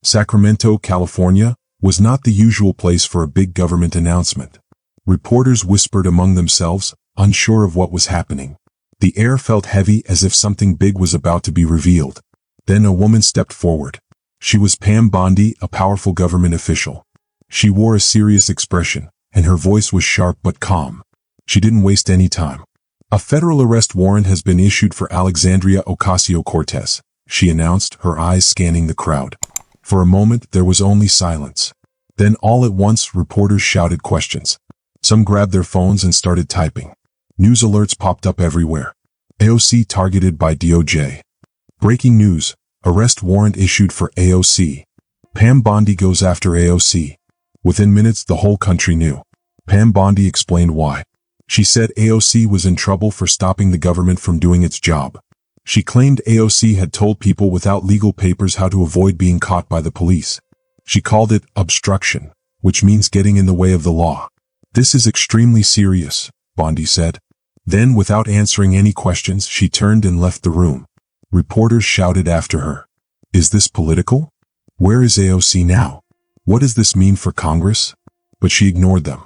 Sacramento, California, was not the usual place for a big government announcement. Reporters whispered among themselves, unsure of what was happening. The air felt heavy as if something big was about to be revealed. Then a woman stepped forward. She was Pam Bondi, a powerful government official. She wore a serious expression, and her voice was sharp but calm. She didn't waste any time. "A federal arrest warrant has been issued for Alexandria Ocasio-Cortez," she announced, her eyes scanning the crowd. For a moment, there was only silence. Then all at once, reporters shouted questions. Some grabbed their phones and started typing. News alerts popped up everywhere. AOC targeted by DOJ. Breaking news, arrest warrant issued for AOC. Pam Bondi goes after AOC. Within minutes, the whole country knew. Pam Bondi explained why. She said AOC was in trouble for stopping the government from doing its job. She claimed AOC had told people without legal papers how to avoid being caught by the police. She called it obstruction, which means getting in the way of the law. "This is extremely serious," Bondi said. Then, without answering any questions, she turned and left the room. Reporters shouted after her. "Is this political? Where is AOC now? What does this mean for Congress?" But she ignored them.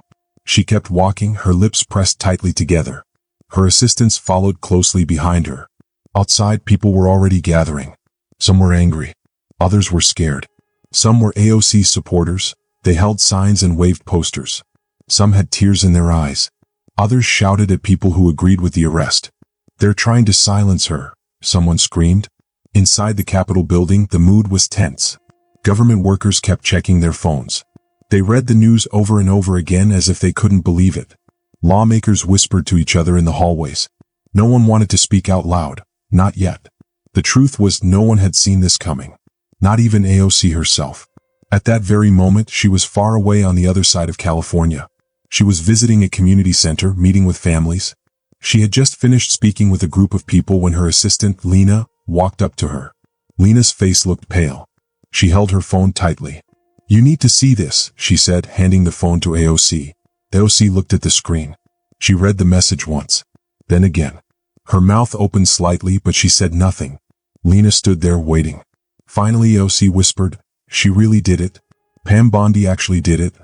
She kept walking, her lips pressed tightly together. Her assistants followed closely behind her. Outside, people were already gathering. Some were angry. Others were scared. Some were AOC supporters. They held signs and waved posters. Some had tears in their eyes. Others shouted at people who agreed with the arrest. "They're trying to silence her," someone screamed. Inside the Capitol building, the mood was tense. Government workers kept checking their phones. They read the news over and over again as if they couldn't believe it. Lawmakers whispered to each other in the hallways. No one wanted to speak out loud, not yet. The truth was, no one had seen this coming. Not even AOC herself. At that very moment, she was far away on the other side of California. She was visiting a community center, meeting with families. She had just finished speaking with a group of people when her assistant, Lena, walked up to her. Lena's face looked pale. She held her phone tightly. "You need to see this," she said, handing the phone to AOC. AOC looked at the screen. She read the message once. Then again. Her mouth opened slightly, but she said nothing. Lena stood there waiting. Finally, AOC whispered, "She really did it. Pam Bondi actually did it."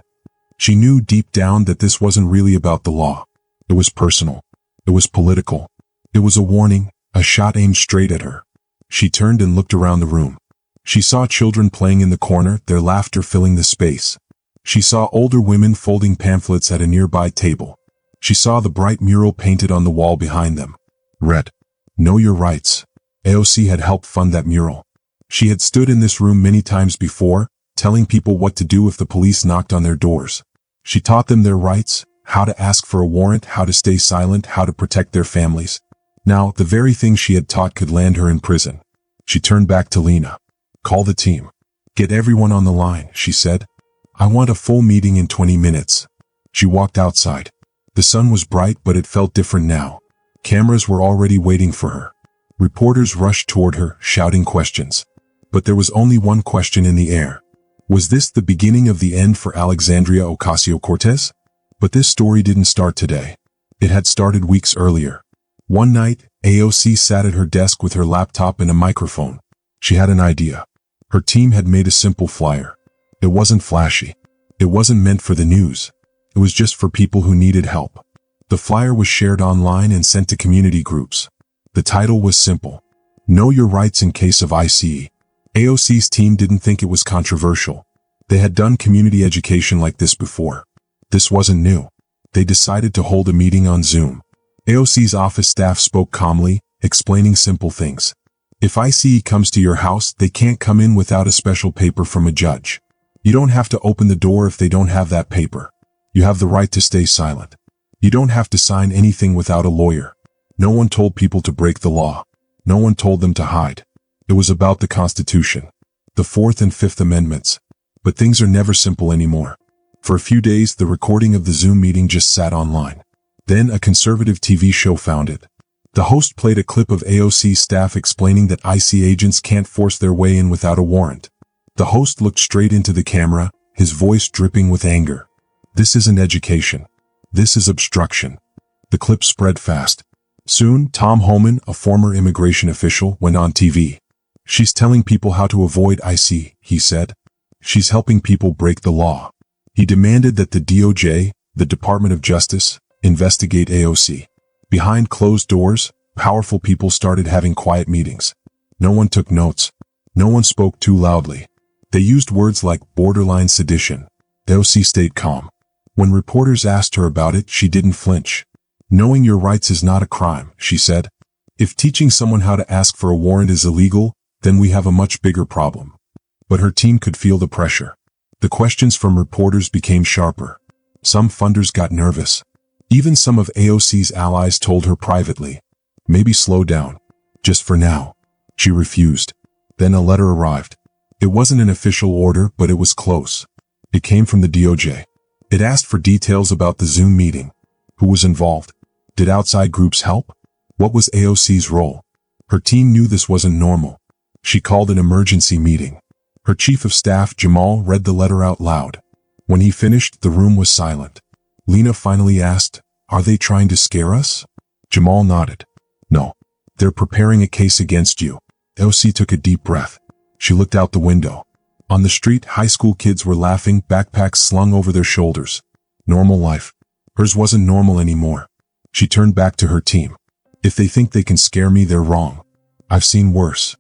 She knew deep down that this wasn't really about the law. It was personal. It was political. It was a warning, a shot aimed straight at her. She turned and looked around the room. She saw children playing in the corner, their laughter filling the space. She saw older women folding pamphlets at a nearby table. She saw the bright mural painted on the wall behind them. Read, "Know Your Rights." AOC had helped fund that mural. She had stood in this room many times before, telling people what to do if the police knocked on their doors. She taught them their rights, how to ask for a warrant, how to stay silent, how to protect their families. Now, the very thing she had taught could land her in prison. She turned back to Lena. "Call the team. Get everyone on the line," she said. "I want a full meeting in 20 minutes. She walked outside. The sun was bright, but it felt different now. Cameras were already waiting for her. Reporters rushed toward her, shouting questions. But there was only one question in the air. Was this the beginning of the end for Alexandria Ocasio-Cortez? But this story didn't start today. It had started weeks earlier. One night, AOC sat at her desk with her laptop and a microphone. She had an idea. Her team had made a simple flyer. It wasn't flashy. It wasn't meant for the news. It was just for people who needed help. The flyer was shared online and sent to community groups. The title was simple. Know Your Rights in Case of ICE. AOC's team didn't think it was controversial. They had done community education like this before. This wasn't new. They decided to hold a meeting on Zoom. AOC's office staff spoke calmly, explaining simple things. If ICE comes to your house, they can't come in without a special paper from a judge. You don't have to open the door if they don't have that paper. You have the right to stay silent. You don't have to sign anything without a lawyer. No one told people to break the law. No one told them to hide. It was about the Constitution, the Fourth and Fifth Amendments. But things are never simple anymore. For a few days, the recording of the Zoom meeting just sat online. Then a conservative TV show found it. The host played a clip of AOC's staff explaining that ICE agents can't force their way in without a warrant. The host looked straight into the camera, his voice dripping with anger. This isn't education. This is obstruction. The clip spread fast. Soon, Tom Homan, a former immigration official, went on TV. She's telling people how to avoid ICE, he said. She's helping people break the law. He demanded that the DOJ, the Department of Justice, investigate AOC. Behind closed doors, powerful people started having quiet meetings. No one took notes. No one spoke too loudly. They used words like borderline sedition. AOC stayed calm. When reporters asked her about it, she didn't flinch. Knowing your rights is not a crime, she said. If teaching someone how to ask for a warrant is illegal, then we have a much bigger problem. But her team could feel the pressure. The questions from reporters became sharper. Some funders got nervous. Even some of AOC's allies told her privately, maybe slow down. Just for now. She refused. Then a letter arrived. It wasn't an official order, but it was close. It came from the DOJ. It asked for details about the Zoom meeting. Who was involved? Did outside groups help? What was AOC's role? Her team knew this wasn't normal. She called an emergency meeting. Her chief of staff, Jamal, read the letter out loud. When he finished, the room was silent. Lena finally asked, "Are they trying to scare us?" Jamal nodded. "No. They're preparing a case against you." AOC took a deep breath. She looked out the window. On the street, high school kids were laughing, backpacks slung over their shoulders. Normal life. Hers wasn't normal anymore. She turned back to her team. "If they think they can scare me, they're wrong. I've seen worse."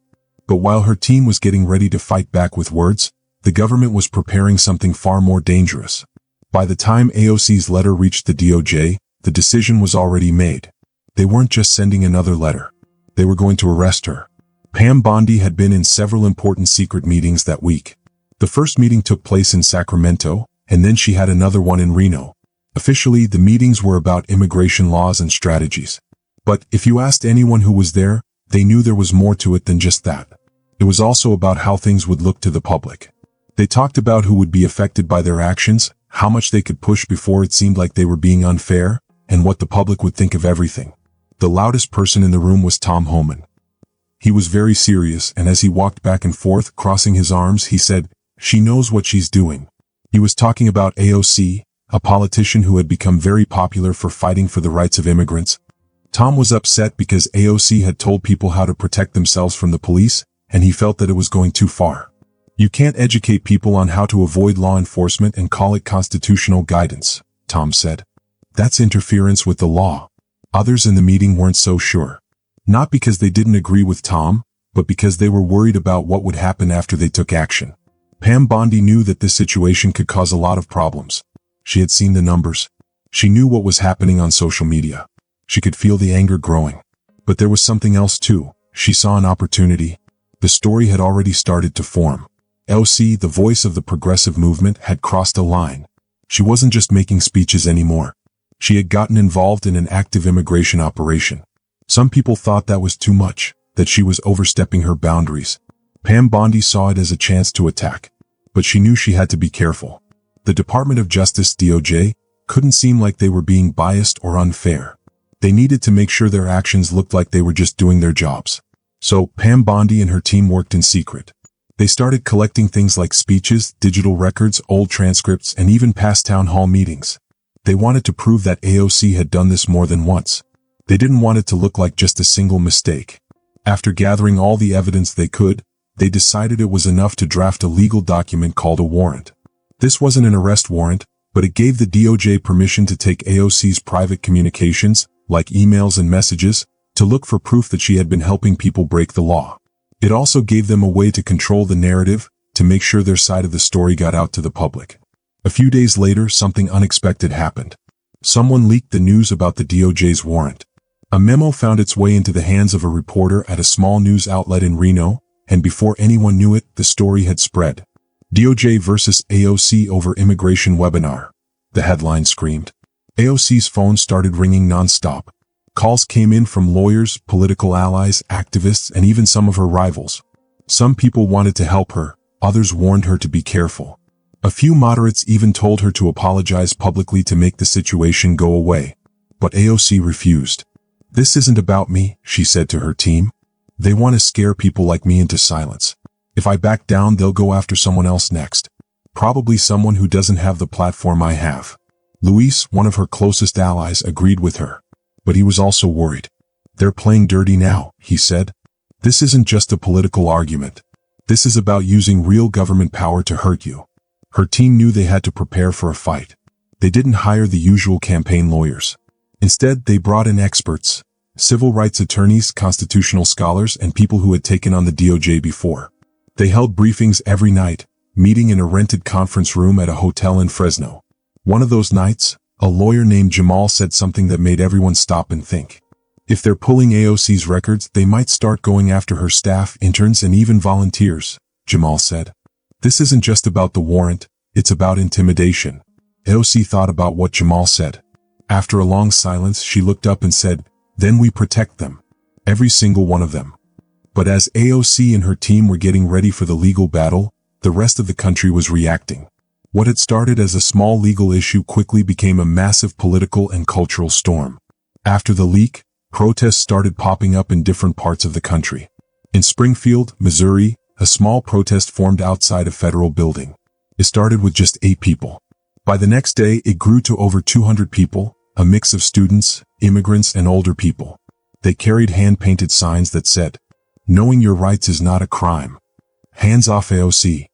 But while her team was getting ready to fight back with words, the government was preparing something far more dangerous. By the time AOC's letter reached the DOJ, the decision was already made. They weren't just sending another letter. They were going to arrest her. Pam Bondi had been in several important secret meetings that week. The first meeting took place in Sacramento, and then she had another one in Reno. Officially, the meetings were about immigration laws and strategies. But if you asked anyone who was there, they knew there was more to it than just that. It was also about how things would look to the public. They talked about who would be affected by their actions, how much they could push before it seemed like they were being unfair, and what the public would think of everything. The loudest person in the room was Tom Homan. He was very serious, and as he walked back and forth, crossing his arms, he said, "She knows what she's doing." He was talking about AOC, a politician who had become very popular for fighting for the rights of immigrants. Tom was upset because AOC had told people how to protect themselves from the police, and he felt that it was going too far. "You can't educate people on how to avoid law enforcement and call it constitutional guidance," Tom said. "That's interference with the law." Others in the meeting weren't so sure. Not because they didn't agree with Tom, but because they were worried about what would happen after they took action. Pam Bondi knew that this situation could cause a lot of problems. She had seen the numbers. She knew what was happening on social media. She could feel the anger growing. But there was something else too. She saw an opportunity. The story had already started to form. AOC, the voice of the progressive movement, had crossed a line. She wasn't just making speeches anymore. She had gotten involved in an active immigration operation. Some people thought that was too much, that she was overstepping her boundaries. Pam Bondi saw it as a chance to attack. But she knew she had to be careful. The Department of Justice, DOJ, couldn't seem like they were being biased or unfair. They needed to make sure their actions looked like they were just doing their jobs. So Pam Bondi and her team worked in secret. They started collecting things like speeches, digital records, old transcripts, and even past town hall meetings. They wanted to prove that AOC had done this more than once. They didn't want it to look like just a single mistake. After gathering all the evidence they could, they decided it was enough to draft a legal document called a warrant. This wasn't an arrest warrant, but it gave the DOJ permission to take AOC's private communications, like emails and messages, to look for proof that she had been helping people break the law. It also gave them a way to control the narrative, to make sure their side of the story got out to the public. A few days later, something unexpected happened. Someone leaked the news about the DOJ's warrant. A memo found its way into the hands of a reporter at a small news outlet in Reno, and before anyone knew it, the story had spread. DOJ versus AOC over immigration webinar. The headline screamed. AOC's phone started ringing nonstop. Calls came in from lawyers, political allies, activists, and even some of her rivals. Some people wanted to help her, others warned her to be careful. A few moderates even told her to apologize publicly to make the situation go away. But AOC refused. "This isn't about me," she said to her team. "They want to scare people like me into silence. If I back down, they'll go after someone else next. Probably someone who doesn't have the platform I have." Luis, one of her closest allies, agreed with her. But he was also worried. "They're playing dirty now," he said. "This isn't just a political argument. This is about using real government power to hurt you. Her team knew they had to prepare for a fight. They didn't hire the usual campaign lawyers. Instead, they brought in experts, civil rights attorneys, constitutional scholars, and people who had taken on the DOJ before. They held briefings every night, meeting in a rented conference room at a hotel in Fresno. One of those nights, a lawyer named Jamal said something that made everyone stop and think. If they're pulling AOC's records, they might start going after her staff, interns, and even volunteers, Jamal said. This isn't just about the warrant, it's about intimidation. AOC thought about what Jamal said. After a long silence, she looked up and said, "Then we protect them. Every single one of them." But as AOC and her team were getting ready for the legal battle, the rest of the country was reacting. What had started as a small legal issue quickly became a massive political and cultural storm. After the leak, protests started popping up in different parts of the country. In Springfield, Missouri, a small protest formed outside a federal building. It started with just 8 people. By the next day, it grew to over 200 people, a mix of students, immigrants, and older people. They carried hand-painted signs that said, "Knowing your rights is not a crime. Hands off AOC."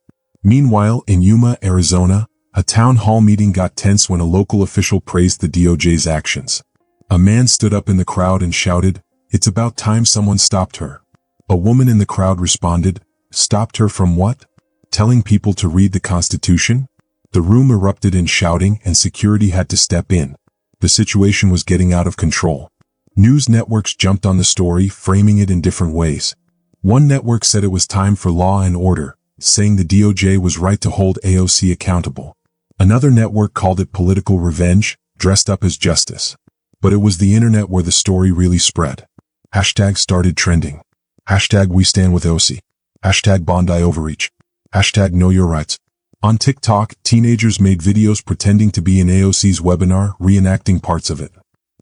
Meanwhile, in Yuma, Arizona, a town hall meeting got tense when a local official praised the DOJ's actions. A man stood up in the crowd and shouted, "It's about time someone stopped her." A woman in the crowd responded, "Stopped her from what? Telling people to read the Constitution?" The room erupted in shouting and security had to step in. The situation was getting out of control. News networks jumped on the story, framing it in different ways. One network said it was time for law and order, saying the DOJ was right to hold AOC accountable. Another network called it political revenge, dressed up as justice. But it was the internet where the story really spread. Hashtags started trending. Hashtag we stand with AOC. Hashtag Bondi overreach. Hashtag know your rights. On TikTok, teenagers made videos pretending to be in AOC's webinar, reenacting parts of it.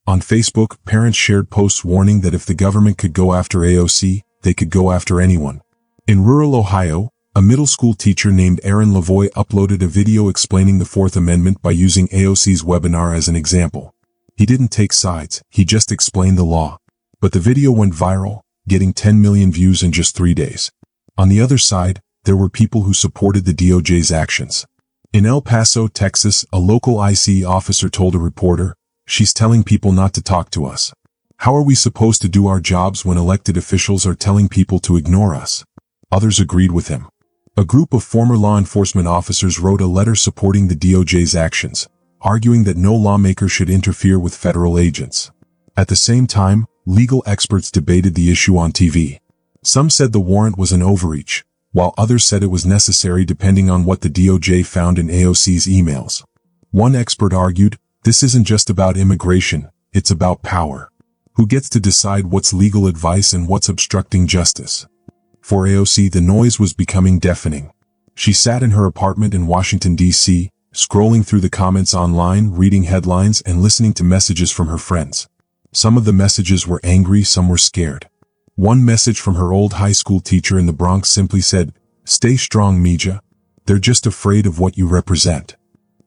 On Facebook, parents shared posts warning that if the government could go after AOC, they could go after anyone. In rural Ohio, a middle school teacher named Aaron Lavoie uploaded a video explaining the Fourth Amendment by using AOC's webinar as an example. He didn't take sides, he just explained the law. But the video went viral, getting 10 million views in just 3 days. On the other side, there were people who supported the DOJ's actions. In El Paso, Texas, a local ICE officer told a reporter, "She's telling people not to talk to us. How are we supposed to do our jobs when elected officials are telling people to ignore us?" Others agreed with him. A group of former law enforcement officers wrote a letter supporting the DOJ's actions, arguing that no lawmaker should interfere with federal agents. At the same time, legal experts debated the issue on TV. Some said the warrant was an overreach, while others said it was necessary depending on what the DOJ found in AOC's emails. One expert argued, "This isn't just about immigration, it's about power. Who gets to decide what's legal advice and what's obstructing justice?" For AOC, the noise was becoming deafening. She sat in her apartment in Washington, D.C., scrolling through the comments online, reading headlines, and listening to messages from her friends. Some of the messages were angry, some were scared. One message from her old high school teacher in the Bronx simply said, "Stay strong, Mija. They're just afraid of what you represent."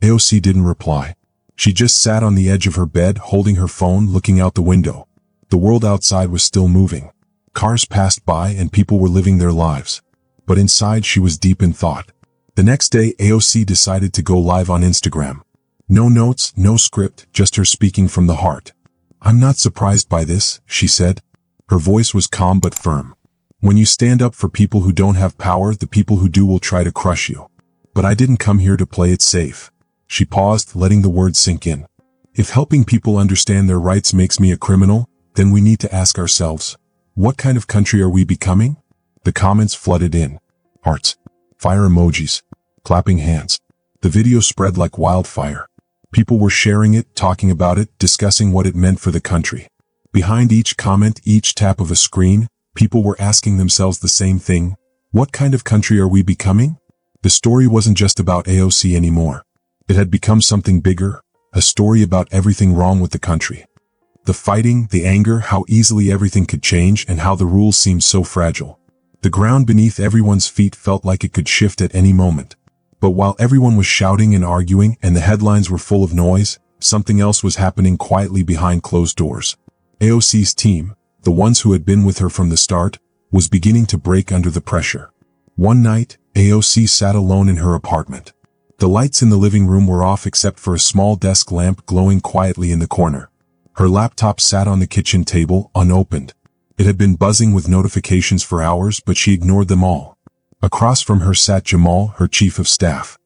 AOC didn't reply. She just sat on the edge of her bed, holding her phone, looking out the window. The world outside was still moving. Cars passed by and people were living their lives. But inside she was deep in thought. The next day, AOC decided to go live on Instagram. No notes, no script, just her speaking from the heart. "I'm not surprised by this," she said. Her voice was calm but firm. "When you stand up for people who don't have power, the people who do will try to crush you. But I didn't come here to play it safe." She paused, letting the words sink in. If helping people understand their rights makes me a criminal, then we need to ask ourselves, what kind of country are we becoming? The comments flooded in. Hearts. Fire emojis. Clapping hands. The video spread like wildfire. People were sharing it, talking about it, discussing what it meant for the country. Behind each comment, each tap of a screen, people were asking themselves the same thing. What kind of country are we becoming? The story wasn't just about AOC anymore. It had become something bigger, a story about everything wrong with the country. The fighting, the anger, how easily everything could change, and how the rules seemed so fragile. The ground beneath everyone's feet felt like it could shift at any moment. But while everyone was shouting and arguing and the headlines were full of noise, something else was happening quietly behind closed doors. AOC's team, the ones who had been with her from the start, was beginning to break under the pressure. One night, AOC sat alone in her apartment. The lights in the living room were off except for a small desk lamp glowing quietly in the corner. Her laptop sat on the kitchen table, unopened. It had been buzzing with notifications for hours, but she ignored them all. Across from her sat Jamal, her chief of staff.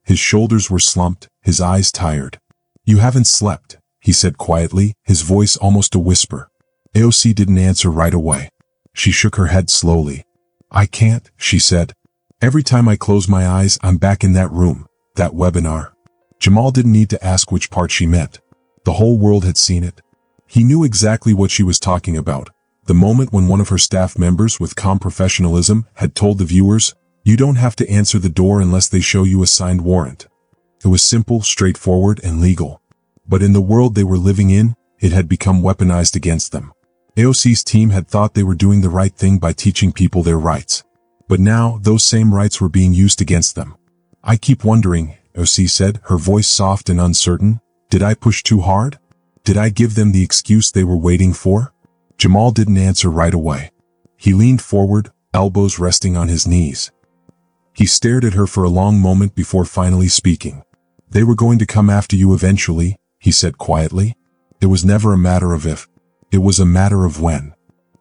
His shoulders were slumped, his eyes tired. "You haven't slept," he said quietly, his voice almost a whisper. AOC didn't answer right away. She shook her head slowly. "I can't," she said. "Every time I close my eyes, I'm back in that room, that webinar." Jamal didn't need to ask which part she meant. The whole world had seen it. He knew exactly what she was talking about. The moment when one of her staff members with calm professionalism had told the viewers, "You don't have to answer the door unless they show you a signed warrant." It was simple, straightforward, and legal. But in the world they were living in, it had become weaponized against them. AOC's team had thought they were doing the right thing by teaching people their rights. But now, those same rights were being used against them. "I keep wondering," AOC said, her voice soft and uncertain, "did I push too hard? Did I give them the excuse they were waiting for?" Jamal didn't answer right away. He leaned forward, elbows resting on his knees. He stared at her for a long moment before finally speaking. "They were going to come after you eventually," he said quietly. "It was never a matter of if. It was a matter of when."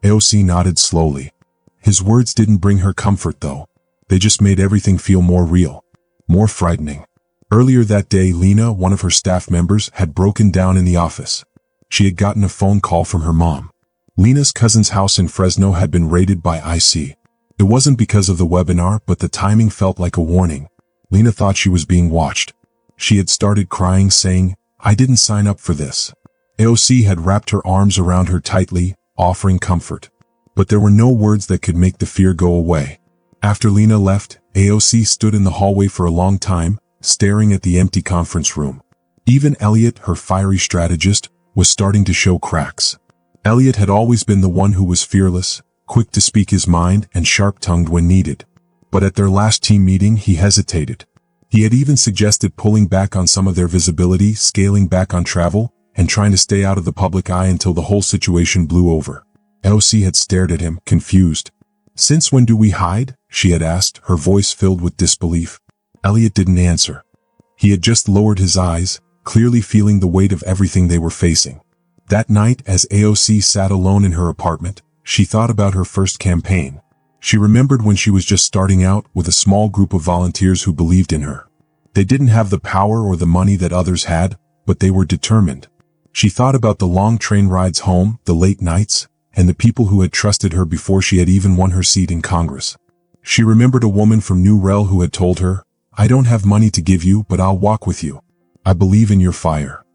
AOC nodded slowly. His words didn't bring her comfort though. They just made everything feel more real, more frightening. Earlier that day, Lena, one of her staff members, had broken down in the office. She had gotten a phone call from her mom. Lena's cousin's house in Fresno had been raided by IC. It wasn't because of the webinar, but the timing felt like a warning. Lena thought she was being watched. She had started crying, saying, "I didn't sign up for this." AOC had wrapped her arms around her tightly, offering comfort. But there were no words that could make the fear go away. After Lena left, AOC stood in the hallway for a long time, staring at the empty conference room. Even Elliot, her fiery strategist, was starting to show cracks. Elliot had always been the one who was fearless, quick to speak his mind and sharp-tongued when needed. But at their last team meeting, he hesitated. He had even suggested pulling back on some of their visibility, scaling back on travel, and trying to stay out of the public eye until the whole situation blew over. AOC had stared at him, confused. "Since when do we hide?" she had asked, her voice filled with disbelief. Elliot didn't answer. He had just lowered his eyes, clearly feeling the weight of everything they were facing. That night, as AOC sat alone in her apartment, she thought about her first campaign. She remembered when she was just starting out with a small group of volunteers who believed in her. They didn't have the power or the money that others had, but they were determined. She thought about the long train rides home, the late nights, and the people who had trusted her before she had even won her seat in Congress. She remembered a woman from New Rel who had told her, "I don't have money to give you, but I'll walk with you. I believe in your fire."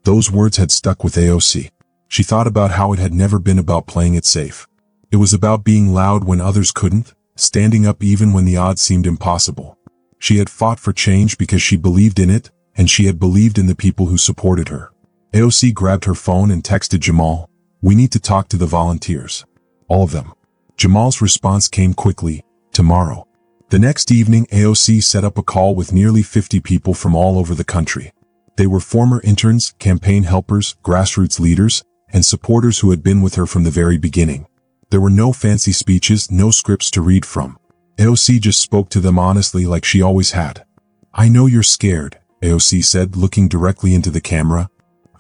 Those words had stuck with AOC. She thought about how it had never been about playing it safe. It was about being loud when others couldn't, standing up even when the odds seemed impossible. She had fought for change because she believed in it, and she had believed in the people who supported her. AOC grabbed her phone and texted Jamal, "We need to talk to the volunteers. All of them." Jamal's response came quickly, "Tomorrow." The next evening, AOC set up a call with nearly 50 people from all over the country. They were former interns, campaign helpers, grassroots leaders, and supporters who had been with her from the very beginning. There were no fancy speeches, no scripts to read from. AOC just spoke to them honestly like she always had. "I know you're scared," AOC said, looking directly into the camera.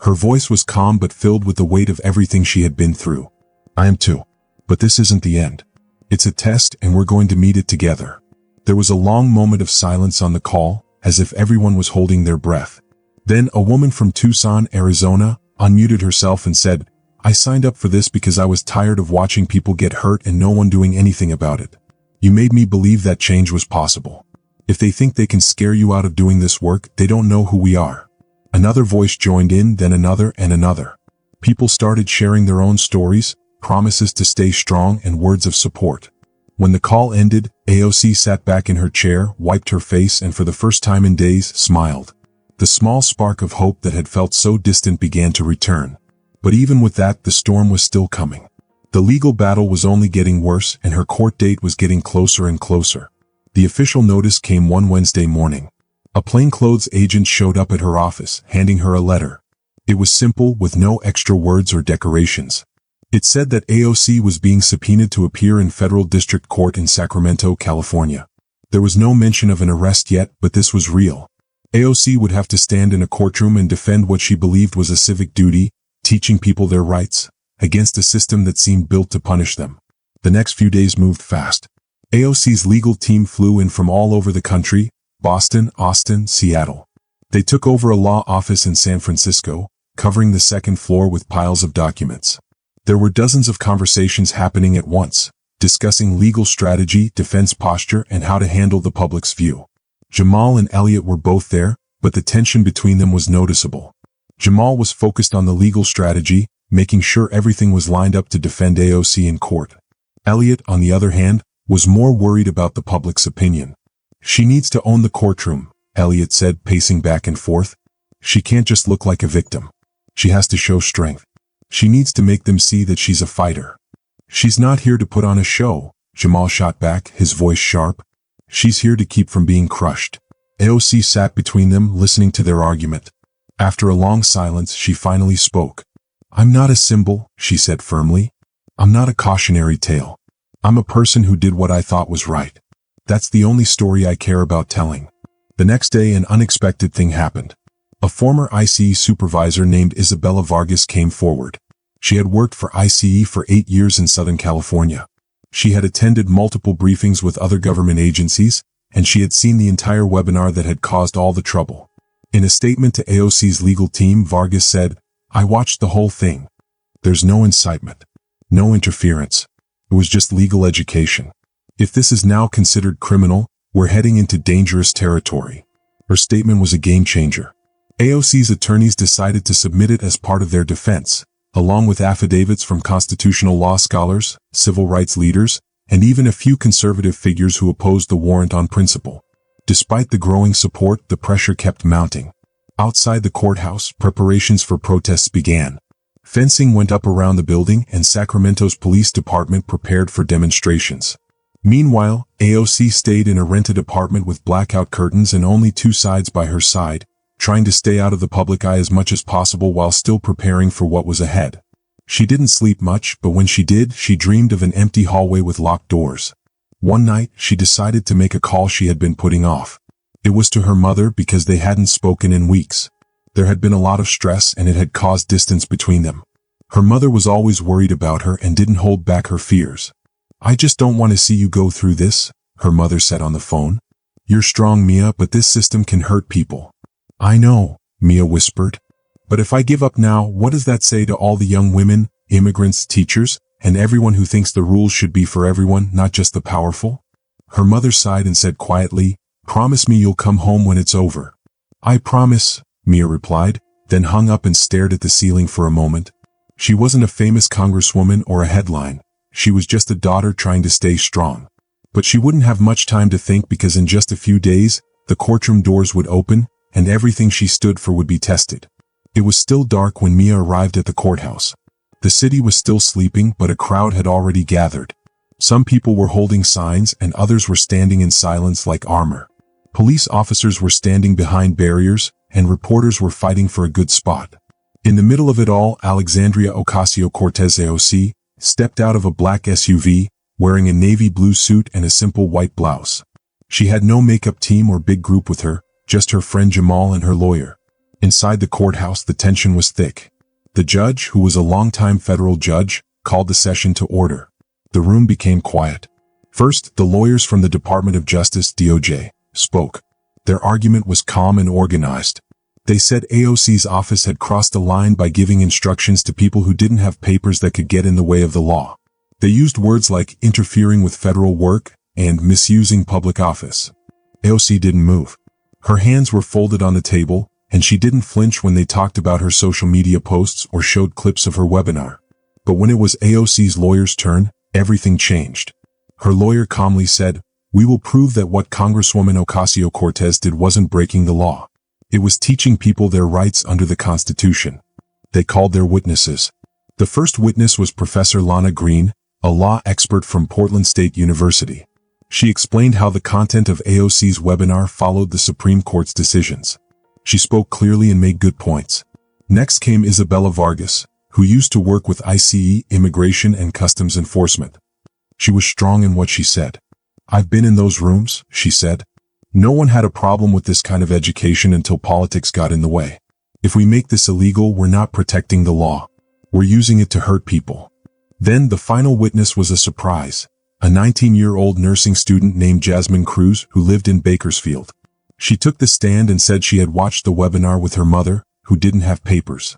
Her voice was calm but filled with the weight of everything she had been through. "I am too. But this isn't the end. It's a test and we're going to meet it together." There was a long moment of silence on the call, as if everyone was holding their breath. Then a woman from Tucson, Arizona, unmuted herself and said, "I signed up for this because I was tired of watching people get hurt and no one doing anything about it. You made me believe that change was possible. If they think they can scare you out of doing this work, they don't know who we are." Another voice joined in, then another and another. People started sharing their own stories, promises to stay strong, and words of support. When the call ended, AOC sat back in her chair, wiped her face, and for the first time in days, smiled. The small spark of hope that had felt so distant began to return. But even with that, the storm was still coming. The legal battle was only getting worse, and her court date was getting closer and closer. The official notice came one Wednesday morning. A plainclothes agent showed up at her office, handing her a letter. It was simple, with no extra words or decorations. It said that AOC was being subpoenaed to appear in federal district court in Sacramento, California. There was no mention of an arrest yet, but this was real. AOC would have to stand in a courtroom and defend what she believed was a civic duty, teaching people their rights, against a system that seemed built to punish them. The next few days moved fast. AOC's legal team flew in from all over the country: Boston, Austin, Seattle. They took over a law office in San Francisco, covering the second floor with piles of documents. There were dozens of conversations happening at once, discussing legal strategy, defense posture, and how to handle the public's view. Jamal and Elliot were both there, but the tension between them was noticeable. Jamal was focused on the legal strategy, making sure everything was lined up to defend AOC in court. Elliot, on the other hand, was more worried about the public's opinion. "She needs to own the courtroom," Elliot said, pacing back and forth. "She can't just look like a victim. She has to show strength. She needs to make them see that she's a fighter." "She's not here to put on a show," Jamal shot back, his voice sharp. "She's here to keep from being crushed." AOC sat between them, listening to their argument. After a long silence, she finally spoke. "I'm not a symbol," she said firmly. "I'm not a cautionary tale. I'm a person who did what I thought was right. That's the only story I care about telling." The next day, an unexpected thing happened. A former ICE supervisor named Isabella Vargas came forward. She had worked for ICE for 8 years in Southern California. She had attended multiple briefings with other government agencies, and she had seen the entire webinar that had caused all the trouble. In a statement to AOC's legal team, Vargas said, "I watched the whole thing. There's no incitement, no interference. It was just legal education. If this is now considered criminal, we're heading into dangerous territory." Her statement was a game changer. AOC's attorneys decided to submit it as part of their defense, along with affidavits from constitutional law scholars, civil rights leaders, and even a few conservative figures who opposed the warrant on principle. Despite the growing support, the pressure kept mounting. Outside the courthouse, preparations for protests began. Fencing went up around the building, and Sacramento's police department prepared for demonstrations. Meanwhile, AOC stayed in a rented apartment with blackout curtains and only 2 sides by her side, trying to stay out of the public eye as much as possible while still preparing for what was ahead. She didn't sleep much, but when she did, she dreamed of an empty hallway with locked doors. One night, she decided to make a call she had been putting off. It was to her mother because they hadn't spoken in weeks. There had been a lot of stress and it had caused distance between them. Her mother was always worried about her and didn't hold back her fears. "I just don't want to see you go through this," her mother said on the phone. "You're strong, Mia, but this system can hurt people." "I know," Mia whispered. "But if I give up now, what does that say to all the young women, immigrants, teachers, and everyone who thinks the rules should be for everyone, not just the powerful?" Her mother sighed and said quietly, "Promise me you'll come home when it's over." "I promise," Mia replied, then hung up and stared at the ceiling for a moment. She wasn't a famous congresswoman or a headline. She was just a daughter trying to stay strong. But she wouldn't have much time to think because in just a few days, the courtroom doors would open, and everything she stood for would be tested. It was still dark when Mia arrived at the courthouse. The city was still sleeping, but a crowd had already gathered. Some people were holding signs and others were standing in silence like armor. Police officers were standing behind barriers, and reporters were fighting for a good spot. In the middle of it all, Alexandria Ocasio-Cortez AOC stepped out of a black SUV, wearing a navy blue suit and a simple white blouse. She had no makeup team or big group with her, just her friend Jamal and her lawyer. Inside the courthouse, the tension was thick. The judge, who was a longtime federal judge, called the session to order. The room became quiet. First, the lawyers from the Department of Justice, DOJ, spoke. Their argument was calm and organized. They said AOC's office had crossed a line by giving instructions to people who didn't have papers that could get in the way of the law. They used words like interfering with federal work and misusing public office. AOC didn't move. Her hands were folded on the table, and she didn't flinch when they talked about her social media posts or showed clips of her webinar. But when it was AOC's lawyer's turn, everything changed. Her lawyer calmly said, "We will prove that what Congresswoman Ocasio-Cortez did wasn't breaking the law. It was teaching people their rights under the Constitution." They called their witnesses. The first witness was Professor Lana Green, a law expert from Portland State University. She explained how the content of AOC's webinar followed the Supreme Court's decisions. She spoke clearly and made good points. Next came Isabella Vargas, who used to work with ICE, Immigration and Customs Enforcement. She was strong in what she said. "I've been in those rooms," she said. "No one had a problem with this kind of education until politics got in the way. If we make this illegal, we're not protecting the law. We're using it to hurt people." Then the final witness was a surprise, a 19-year-old nursing student named Jasmine Cruz who lived in Bakersfield. She took the stand and said she had watched the webinar with her mother, who didn't have papers.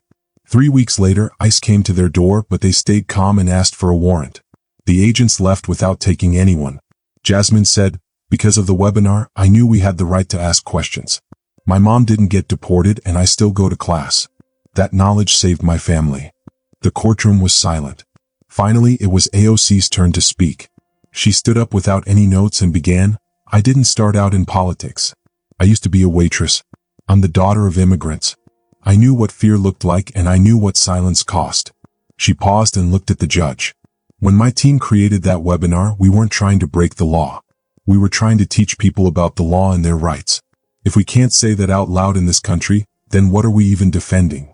3 weeks later, ICE came to their door, but they stayed calm and asked for a warrant. The agents left without taking anyone. Jasmine said, "Because of the webinar, I knew we had the right to ask questions. My mom didn't get deported and I still go to class. That knowledge saved my family." The courtroom was silent. Finally, it was AOC's turn to speak. She stood up without any notes and began, "I didn't start out in politics. I used to be a waitress. I'm the daughter of immigrants. I knew what fear looked like and I knew what silence cost." She paused and looked at the judge. "When my team created that webinar, we weren't trying to break the law. We were trying to teach people about the law and their rights. If we can't say that out loud in this country, then what are we even defending?"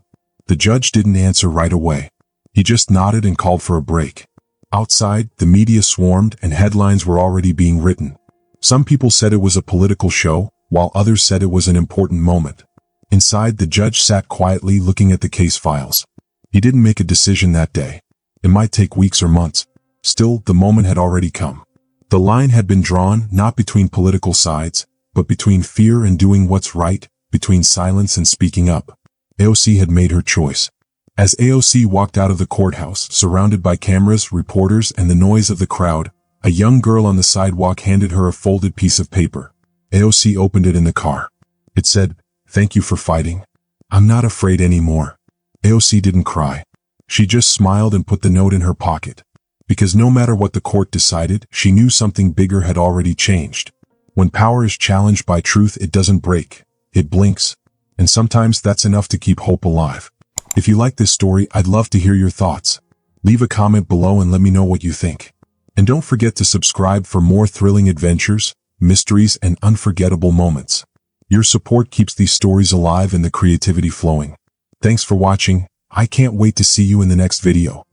The judge didn't answer right away. He just nodded and called for a break. Outside, the media swarmed and headlines were already being written. Some people said it was a political show, while others said it was an important moment. Inside, the judge sat quietly looking at the case files. He didn't make a decision that day. It might take weeks or months. Still, the moment had already come. The line had been drawn not between political sides, but between fear and doing what's right, between silence and speaking up. AOC had made her choice. As AOC walked out of the courthouse, surrounded by cameras, reporters, and the noise of the crowd, a young girl on the sidewalk handed her a folded piece of paper. AOC opened it in the car. It said, "Thank you for fighting. I'm not afraid anymore." AOC didn't cry. She just smiled and put the note in her pocket. Because no matter what the court decided, she knew something bigger had already changed. When power is challenged by truth, it doesn't break. It blinks. And sometimes that's enough to keep hope alive. If you like this story, I'd love to hear your thoughts. Leave a comment below and let me know what you think. And don't forget to subscribe for more thrilling adventures, mysteries, and unforgettable moments. Your support keeps these stories alive and the creativity flowing. Thanks for watching. I can't wait to see you in the next video.